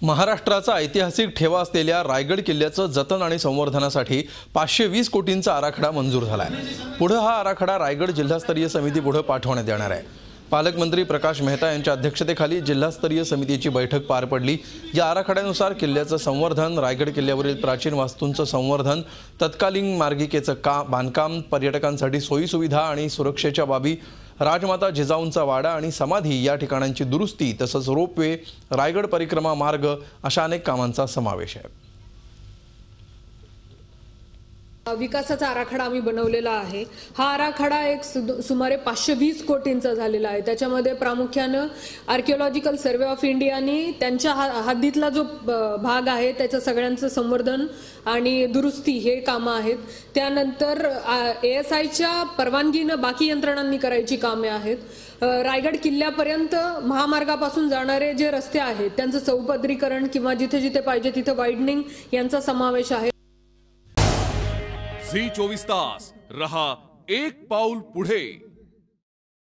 महाराष्ट्राचा ऐतिहासिक ठेवा असलेल्या रायगड किल्ल्याचं जतन आणि संवर्धनासाठी 520 कोटींचा आराखडा मंजूर झाला आहे। पुढे हा आराखडा रायगड जिल्हास्तरीय समितीपुढे पाठवण्यात येणार आहे। पालकमंत्री प्रकाश मेहता यांच्या अध्यक्षतेखाली जिल्हास्तरीय समितीची बैठक पार पडली। या आराखड्यानुसार किल्ल्याचं संवर्धन, रायगड किल्ल्यावरील प्राचीन वास्तूंचं संवर्धन, तत्कालीन मार्गिकेचं बांधकाम, पर्यटकांसाठी सोयी सुविधा आणि सुरक्षेच्या बाबी, राजमाता जिजाऊंचा वाडा आणि समाधी या ठिकाणांची दुरुस्ती, तसंच रोपवे, रायगड परिक्रमा मार्ग अशा अनेक कामांचा समावेश आहे। विकासाचा आराखडा आम्ही बनवलेला आहे। हा आराखडा एक सुमारे 520 कोटींचा झालेला आहे। त्याच्यामध्ये प्रामुख्याने आर्किओलॉजिकल सर्वे ऑफ इंडियानी त्यांच्या हद्दीतला जो भाग आहे त्याचं सगळ्यांचं संवर्धन आणि दुरुस्ती हे कामं आहेत। त्यानंतर ASIच्या परवानगीने बाकी यंत्रणांनी करायची कामे आहेत। रायगड किल्ल्यापर्यंत महामार्गापासून जाणारे जे रस्ते आहेत त्यांचं चौपदरीकरण किंवा जिथे जिथे पाहिजे तिथे वाइडनिंग यांचा समावेश आहे। झी 24 तास रहा एक पाऊल पुढे।